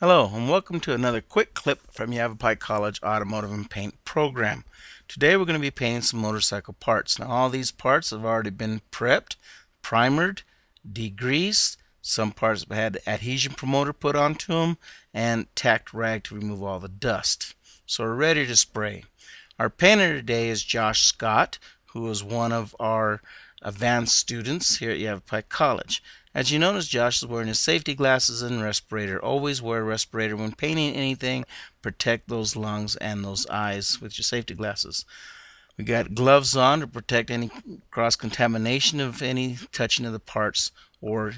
Hello and welcome to another quick clip from Yavapai College Automotive and Paint program. Today we're going to be painting some motorcycle parts. Now all these parts have already been prepped, primered, degreased. Some parts have had adhesion promoter put onto them and tacked rag to remove all the dust. So we're ready to spray. Our painter today is Josh Scott, who is one of our advanced students here at Yavapai College. As you notice, Josh is wearing his safety glasses and respirator. Always wear a respirator when painting anything. Protect those lungs and those eyes with your safety glasses. We got gloves on to protect any cross-contamination of any touching of the parts or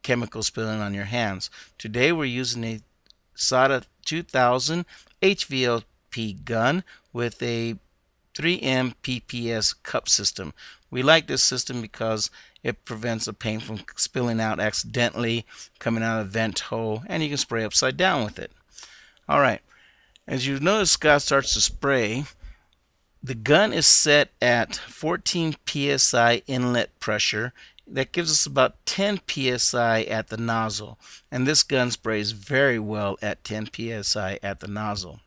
chemicals spilling on your hands. Today we're using a SATA 2000 HVLP gun with a 3M PPS cup system. We like this system because it prevents the paint from spilling out accidentally, coming out of the vent hole, and you can spray upside down with it. Alright, as you notice, Scott starts to spray. The gun is set at 14 psi inlet pressure. That gives us about 10 psi at the nozzle, and this gun sprays very well at 10 psi at the nozzle.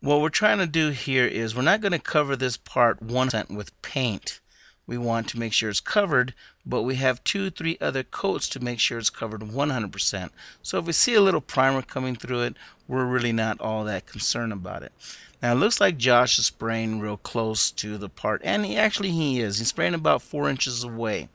What we're trying to do here is we're not going to cover this part 100% with paint. We want to make sure it's covered, but we have 2-3 other coats to make sure it's covered 100%. So if we see a little primer coming through it, we're really not all that concerned about it. Now it looks like Josh is spraying real close to the part, and he is. He's spraying about 4 inches away.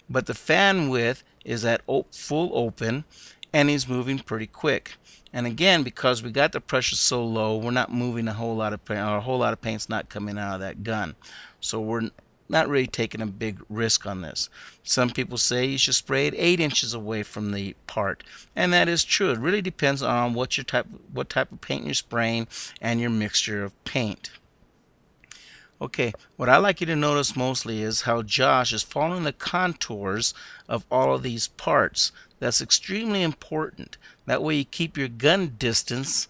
But the fan width is at full open, and he's moving pretty quick. And again, because we got the pressure so low, we're not moving a whole lot of paint, or a whole lot of paint's not coming out of that gun. So we're not really taking a big risk on this. Some people say you should spray it 8 inches away from the part, and that is true. It really depends on what type of paint you're spraying and your mixture of paint. Okay, what I like you to notice mostly is how Josh is following the contours of all of these parts. That's extremely important. That way you keep your gun distance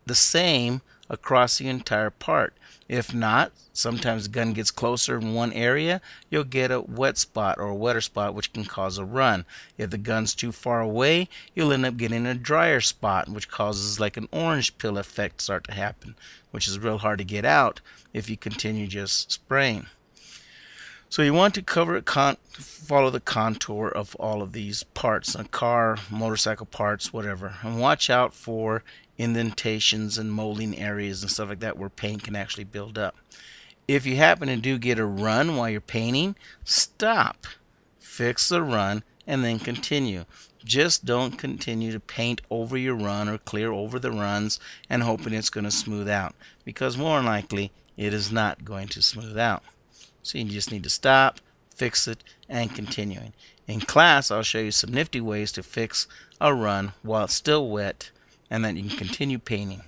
the same across the entire part. If not, sometimes the gun gets closer in one area, you'll get a wet spot or a wetter spot, which can cause a run. If the gun's too far away, you'll end up getting a drier spot, which causes like an orange peel effect start to happen, which is real hard to get out if you continue just spraying. So you want to follow the contour of all of these parts, a car, motorcycle parts, whatever, and watch out for indentations and molding areas and stuff like that where paint can actually build up. If you happen to get a run while you're painting, stop, fix the run, and then continue. Just don't continue to paint over your run or clear over the runs and hoping it's going to smooth out, because more than likely it is not going to smooth out. So you just need to stop, fix it, and continuing. In class, I'll show you some nifty ways to fix a run while it's still wet, and then you can continue painting.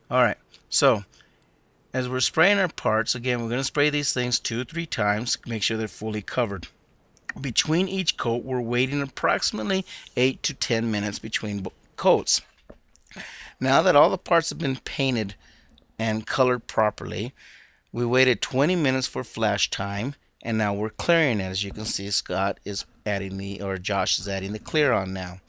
Alright, so as we're spraying our parts, again, we're going to spray these things 2-3 times, make sure they're fully covered. Between each coat, we're waiting approximately 8 to 10 minutes between coats. Now that all the parts have been painted and colored properly, we waited 20 minutes for flash time, and now we're clearing it. As you can see, Josh is adding the clear on now.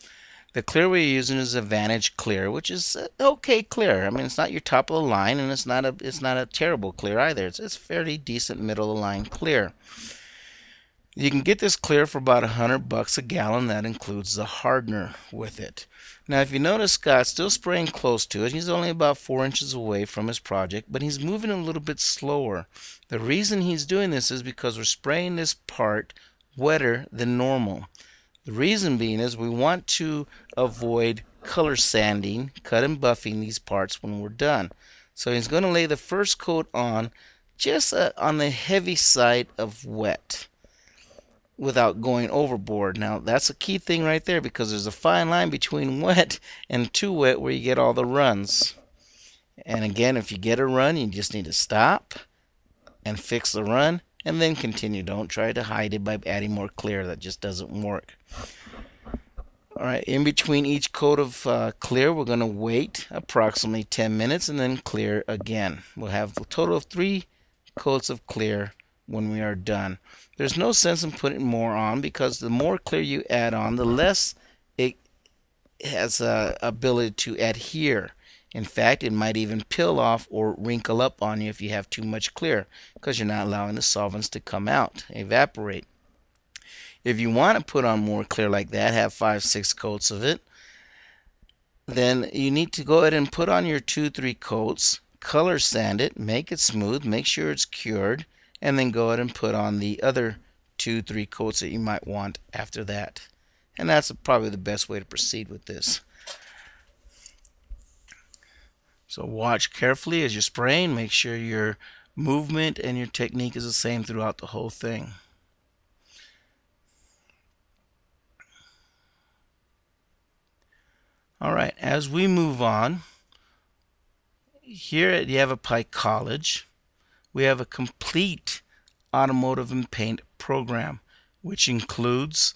The clear we're using is Advantage Clear, which is okay clear. I mean, it's not your top of the line, and it's not a terrible clear either. It's fairly decent middle of the line clear. You can get this clear for about $100 a gallon. That includes the hardener with it. Now, if you notice, Scott's still spraying close to it. He's only about 4 inches away from his project, but he's moving a little bit slower. The reason he's doing this is because we're spraying this part wetter than normal. The reason being is we want to avoid color sanding, cut and buffing these parts when we're done. So he's going to lay the first coat on just on the heavy side of wet, without going overboard. Now that's a key thing right there, because there's a fine line between wet and too wet where you get all the runs. And again, if you get a run, you just need to stop and fix the run and then continue. Don't try to hide it by adding more clear. That just doesn't work. Alright, in between each coat of clear, we're going to wait approximately 10 minutes and then clear again. We'll have a total of 3 coats of clear when we are done. There's no sense in putting more on, because the more clear you add on, the less it has a ability to adhere. In fact, it might even peel off or wrinkle up on you if you have too much clear, because you're not allowing the solvents to come out, evaporate. If you want to put on more clear like that, have 5-6 coats of it, then you need to go ahead and put on your 2-3 coats, color sand it, make it smooth, make sure it's cured, and then go ahead and put on the other 2-3 coats that you might want after that. And that's probably the best way to proceed with this. So watch carefully as you're spraying. Make sure your movement and your technique is the same throughout the whole thing. Alright, as we move on, here at Yavapai College, we have a complete automotive and paint program, which includes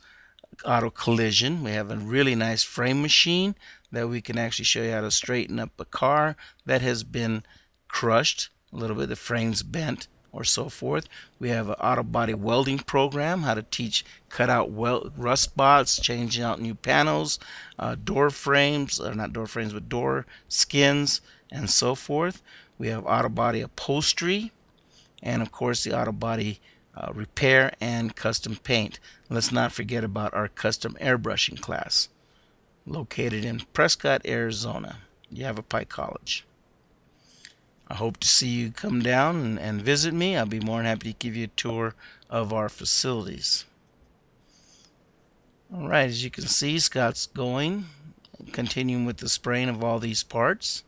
auto collision. We have a really nice frame machine that we can actually show you how to straighten up a car that has been crushed a little bit, the frame's bent or so forth. We have an auto body welding program, how to teach cut out rust spots, changing out new panels, door frames, or not door frames, but door skins, and so forth. We have auto body upholstery, and of course the auto body repair and custom paint. Let's not forget about our custom airbrushing class, located in Prescott, Arizona, Yavapai College. I hope to see you come down and visit me. I'll be more than happy to give you a tour of our facilities. Alright, as you can see, Scott's going, continuing with the spraying of all these parts.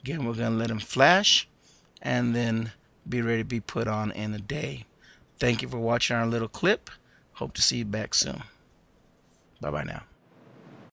Again, we're going to let them flash and then be ready to be put on in a day. Thank you for watching our little clip. Hope to see you back soon. Bye-bye now.